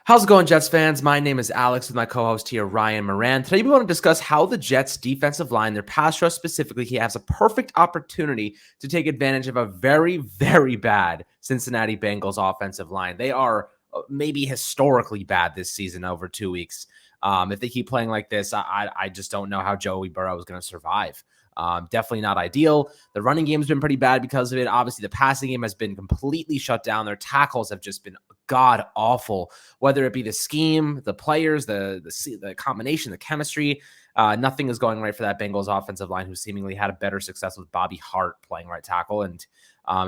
How's it going, Jets fans? My name is Alex with my co-host here, Ryan Moran. Today we want to discuss how the Jets defensive line, their pass rush specifically, he has a perfect opportunity to take advantage of a very, very bad Cincinnati Bengals offensive line. They are maybe historically bad this season over 2 weeks. If they keep playing like this, I just don't know how Joey Burrow is going to survive. Definitely not ideal. The running game has been pretty bad because of it. Obviously, the passing game has been completely shut down. Their tackles have just been god awful, whether it be the scheme, the players, the combination, the chemistry. Nothing is going right for that Bengals offensive line, who seemingly had a better success with Bobby Hart playing right tackle. And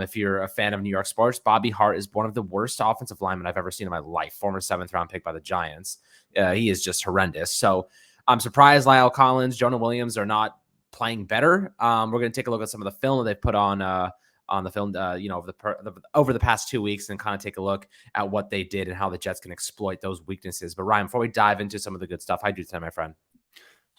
if you're a fan of New York sports, Bobby Hart is one of the worst offensive linemen I've ever seen in my life. Former 7th-round pick by the Giants. He is just horrendous. So I'm surprised Lyle Collins, Jonah Williams are not playing better. We're going to take a look at some of the film that they've put on the film, over the past 2 weeks, and kind of take a look at what they did and how the Jets can exploit those weaknesses. But Ryan, before we dive into some of the good stuff, how do you do today, my friend?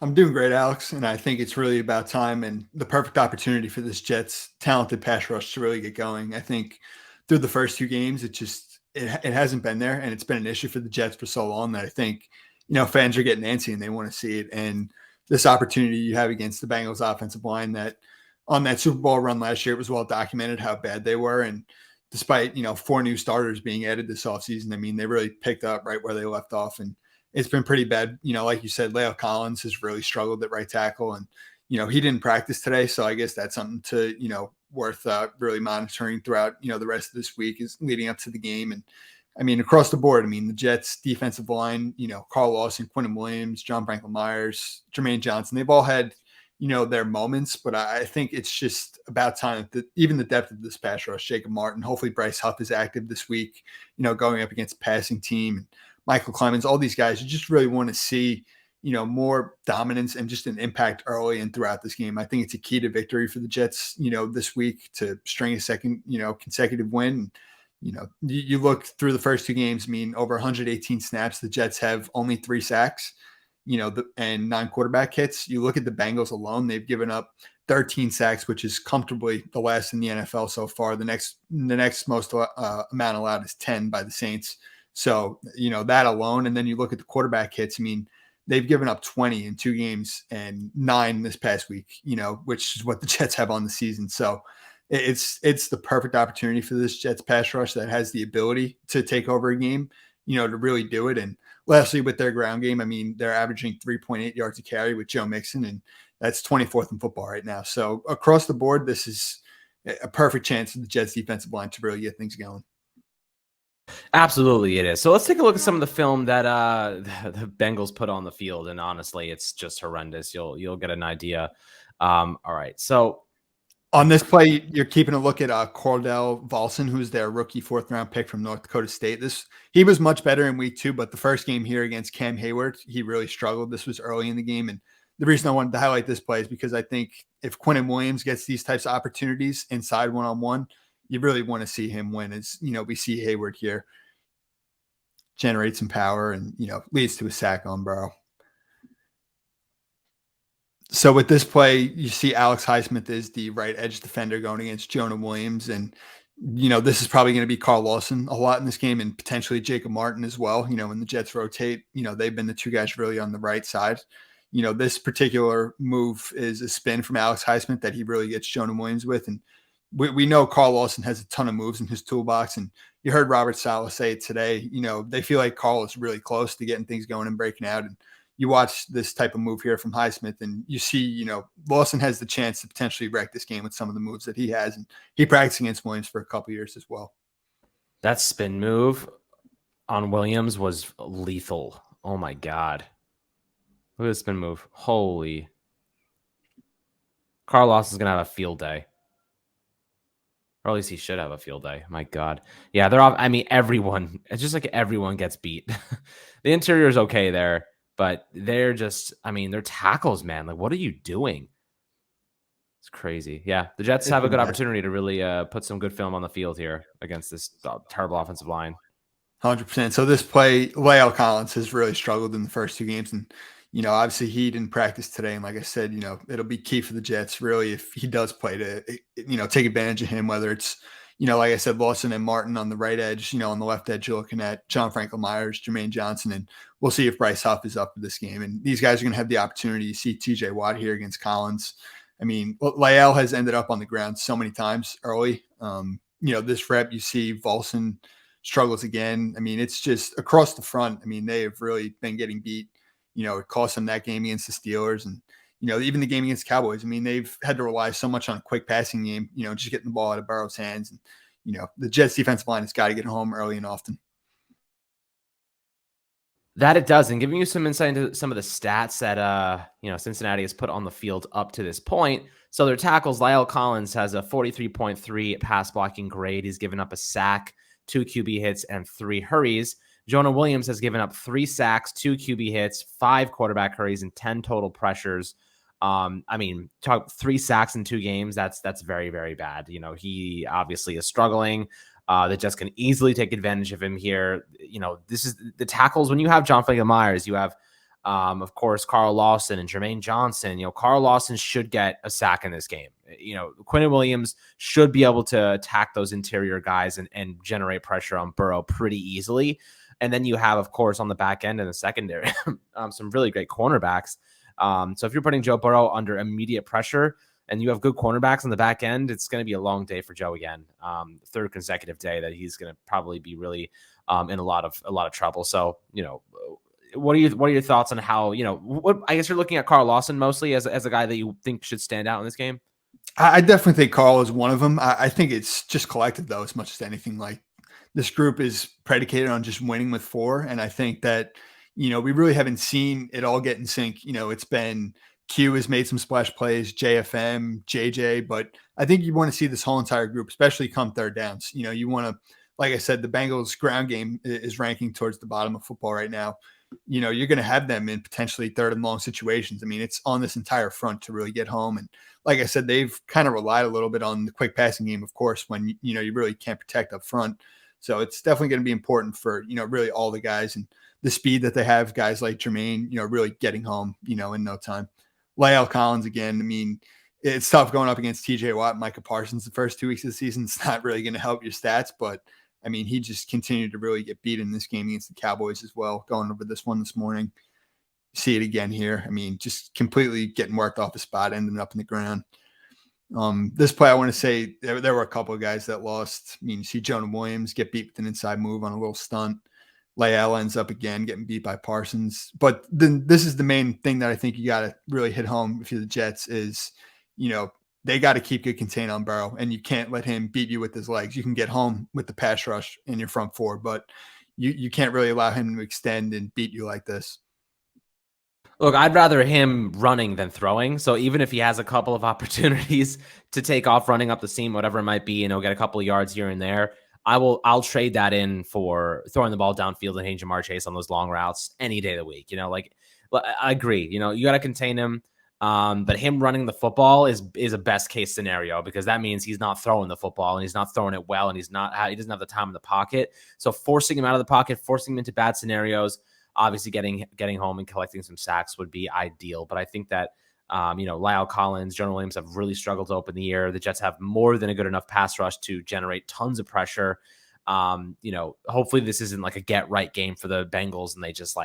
I'm doing great, Alex, and I think it's really about time and the perfect opportunity for this Jets talented pass rush to really get going. I think through the first 2 games, it hasn't been there, and it's been an issue for the Jets for so long that I think fans are getting antsy and they want to see it. And this opportunity you have against the Bengals offensive line, that on that Super Bowl run last year, it was well documented how bad they were, and despite 4 new starters being added this offseason, I mean, they really picked up right where they left off, and it's been pretty bad. Like you said, Leo Collins has really struggled at right tackle, and he didn't practice today, so I guess that's something to worth really monitoring throughout the rest of this week, is leading up to the game. And I mean, across the board, I mean, the Jets defensive line, Carl Lawson, Quentin Williams, John Franklin Myers, Jermaine Johnson, they've all had their moments, but I think it's just about time that even the depth of this pass rush, Jacob Martin, hopefully Bryce Huff is active this week, going up against a passing team. Michael Clemens, all these guys, you just really want to see, more dominance and just an impact early and throughout this game. I think it's a key to victory for the Jets, this week, to string a second, consecutive win. You look through the first 2 games, I mean, over 118 snaps, the Jets have only 3 sacks, and 9 quarterback hits. You look at the Bengals alone, they've given up 13 sacks, which is comfortably the last in the NFL so far. The next most amount allowed is 10 by the Saints. So, that alone. And then you look at the quarterback hits. I mean, they've given up 20 in 2 games and 9 this past week, which is what the Jets have on the season. So it's the perfect opportunity for this Jets pass rush that has the ability to take over a game, to really do it. And lastly, with their ground game, I mean, they're averaging 3.8 yards a carry with Joe Mixon, and that's 24th in football right now. So across the board, this is a perfect chance for the Jets defensive line to really get things going. Absolutely, it is. So let's take a look at some of the film that the Bengals put on the field, and honestly, it's just horrendous. You'll get an idea. All right, so on this play, you're keeping a look at Cordell Volson, who's their rookie 4th-round pick from North Dakota State. He was much better in week 2, but the first game here against Cam Hayward, he really struggled. This was early in the game, and the reason I wanted to highlight this play is because I think if Quentin Williams gets these types of opportunities inside one-on-one, you really want to see him win. As we see Hayward here generate some power and leads to a sack on Burrow. So with this play, you see Alex Highsmith is the right edge defender going against Jonah Williams, and this is probably going to be Carl Lawson a lot in this game, and potentially Jacob Martin as well. When the Jets rotate, they've been the 2 guys really on the right side. This particular move is a spin from Alex Highsmith that he really gets Jonah Williams with, and we know Carl Lawson has a ton of moves in his toolbox, and you heard Robert Saleh say it today. They feel like Carl is really close to getting things going and breaking out. And you watch this type of move here from Highsmith, and you see, Lawson has the chance to potentially wreck this game with some of the moves that he has. And he practiced against Williams for a couple years as well. That spin move on Williams was lethal. Oh my God. Look at this spin move. Holy. Carl Lawson's going to have a field day. Or at least he should have a field day. My God. Yeah, they're off. I mean, everyone. It's just like everyone gets beat. The interior is okay there, but they're just, I mean, they're tackles, man. Like, what are you doing? It's crazy. Yeah, the Jets have a good opportunity to really put some good film on the field here against this terrible offensive line. 100%. So this play, La'el Collins has really struggled in the first 2 games, and obviously he didn't practice today. And like I said, it'll be key for the Jets really if he does play to, take advantage of him, whether it's, like I said, Lawson and Martin on the right edge. On the left edge, you're looking at John Franklin Myers, Jermaine Johnson, and we'll see if Bryce Huff is up for this game. And these guys are going to have the opportunity to see TJ Watt here against Collins. I mean, Lael has ended up on the ground so many times early. This rep, you see Volson struggles again. I mean, it's just across the front. I mean, they have really been getting beat. It cost them that game against the Steelers and, even the game against the Cowboys. I mean, they've had to rely so much on a quick passing game, just getting the ball out of Burrow's hands. And, the Jets defensive line has got to get home early and often. That it does, and giving you some insight into some of the stats that Cincinnati has put on the field up to this point. So their tackles, Lyle Collins has a 43.3 pass blocking grade. He's given up a sack, 2 QB hits, and 3 hurries. Jonah Williams has given up 3 sacks, 2 QB hits, 5 quarterback hurries, and 10 total pressures. Talk 3 sacks in 2 games. That's very, very bad. He obviously is struggling. The Jets can easily take advantage of him here. This is the tackles. When you have John Franklin Myers, you have, of course, Carl Lawson and Jermaine Johnson. Carl Lawson should get a sack in this game. Quinnen Williams should be able to attack those interior guys and generate pressure on Burrow pretty easily. And then you have, of course, on the back end and the secondary, some really great cornerbacks. So if you're putting Joe Burrow under immediate pressure, and you have good cornerbacks on the back end, it's going to be a long day for Joe again. Third consecutive day that he's going to probably be really in a lot of trouble. So, what are your thoughts on how, what I guess you're looking at Carl Lawson mostly as a guy that you think should stand out in this game? I definitely think Carl is one of them. I think it's just collective though, as much as anything. Like this group is predicated on just winning with 4. And I think that, we really haven't seen it all get in sync. It's been Q has made some splash plays, JFM, JJ, but I think you want to see this whole entire group, especially come third downs. You want to, like I said, the Bengals ground game is ranking towards the bottom of football right now. You're going to have them in potentially third and long situations. I mean, it's on this entire front to really get home. And like I said, they've kind of relied a little bit on the quick passing game, of course, when, you really can't protect up front. So it's definitely going to be important for, really all the guys and the speed that they have, guys like Jermaine, really getting home, in no time. Lyle Collins again. I mean, it's tough going up against TJ Watt, Micah Parsons the first 2 weeks of the season. It's not really going to help your stats, but I mean, he just continued to really get beat in this game against the Cowboys as well. Going over this one this morning, see it again here. I mean, just completely getting worked off the spot, ending up in the ground. This play, I want to say there were a couple of guys that lost. I mean, you see Jonah Williams get beat with an inside move on a little stunt. Lael ends up again getting beat by Parsons. But then this is the main thing that I think you got to really hit home if you're the Jets is, they got to keep good contain on Burrow, and you can't let him beat you with his legs. You can get home with the pass rush in your front 4, but you can't really allow him to extend and beat you like this. Look, I'd rather him running than throwing. So even if he has a couple of opportunities to take off running up the seam, whatever it might be, get a couple of yards here and there, I'll trade that in for throwing the ball downfield and hitting Jamar Chase on those long routes any day of the week. I agree. You got to contain him. But him running the football is a best case scenario because that means he's not throwing the football and he's not throwing it well and he doesn't have the time in the pocket. So forcing him out of the pocket, forcing him into bad scenarios, obviously getting home and collecting some sacks would be ideal. But I think that Lyle Collins, Jonah Williams have really struggled to open the year. The Jets have more than a good enough pass rush to generate tons of pressure. Hopefully this isn't like a get right game for the Bengals and they just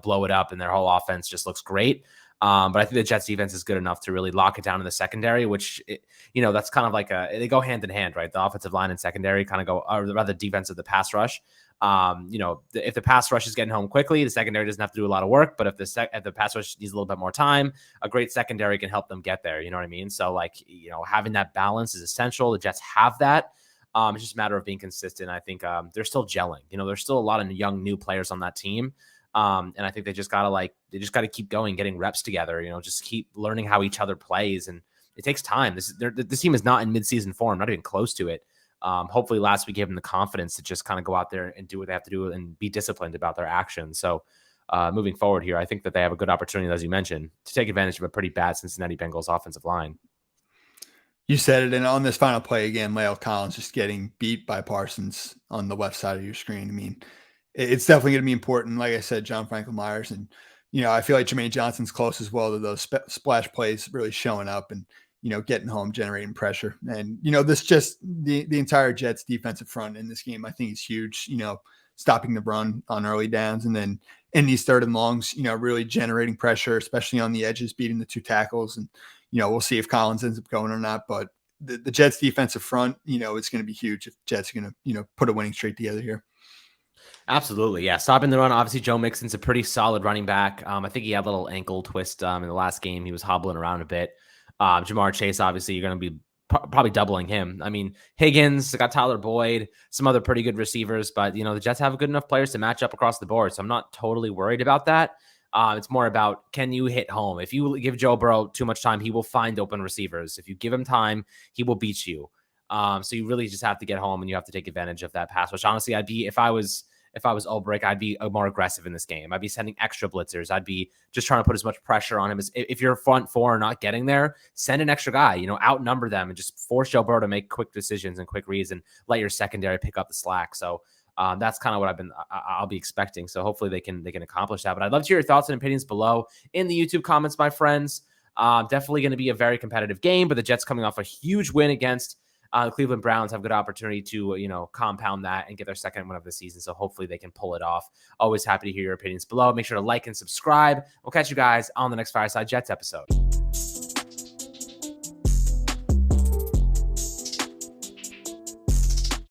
blow it up and their whole offense just looks great. But I think the Jets defense is good enough to really lock it down in the secondary, which, that's kind of like they go hand in hand, right? The offensive line and secondary kind of go, or rather defense of the pass rush. If the pass rush is getting home quickly, the secondary doesn't have to do a lot of work. But if the pass rush needs a little bit more time, a great secondary can help them get there. You know what I mean? So having that balance is essential. The Jets have that. It's just a matter of being consistent. I think they're still gelling. There's still a lot of young new players on that team. And I think they just gotta keep going, getting reps together, just keep learning how each other plays. And it takes time. This team is not in midseason form, not even close to it. Hopefully last week gave them the confidence to just kind of go out there and do what they have to do and be disciplined about their actions. So moving forward here, I think that they have a good opportunity, as you mentioned, to take advantage of a pretty bad Cincinnati Bengals offensive line. You said it. And on this final play again, Lyle Collins just getting beat by Parsons on the left side of your screen. I mean, it's definitely going to be important. Like I said, John Franklin Myers. And, I feel like Jermaine Johnson's close as well to those splash plays really showing up. And, getting home, generating pressure. And, this just the entire Jets defensive front in this game, I think is huge, stopping the run on early downs. And then in these third and longs, really generating pressure, especially on the edges, beating the two tackles. And, we'll see if Collins ends up going or not. But the Jets defensive front, it's going to be huge if Jets are going to, put a winning streak together here. Absolutely. Yeah. Stopping the run. Obviously, Joe Mixon's a pretty solid running back. I think he had a little ankle twist in the last game. He was hobbling around a bit. Jamar Chase, obviously, you're going to be probably doubling him. I mean, Higgins, got Tyler Boyd, some other pretty good receivers, but, the Jets have good enough players to match up across the board. So I'm not totally worried about that. It's more about, can you hit home? If you give Joe Burrow too much time, he will find open receivers. If you give him time, he will beat you. So you really just have to get home and you have to take advantage of that pass, which honestly, if I was Ulbrich, I'd be more aggressive in this game. I'd be sending extra blitzers. I'd be just trying to put as much pressure on him as if your front four are not getting there, send an extra guy, outnumber them and just force Joe Burrow to make quick decisions and quick reads and let your secondary pick up the slack. So that's kind of what I'll be expecting. So hopefully they can accomplish that. But I'd love to hear your thoughts and opinions below in the YouTube comments, my friends. Definitely going to be a very competitive game, but the Jets coming off a huge win against the Cleveland Browns have a good opportunity to, compound that and get their second win of the season. So hopefully they can pull it off. Always happy to hear your opinions below. Make sure to like and subscribe. We'll catch you guys on the next Fireside Jets episode.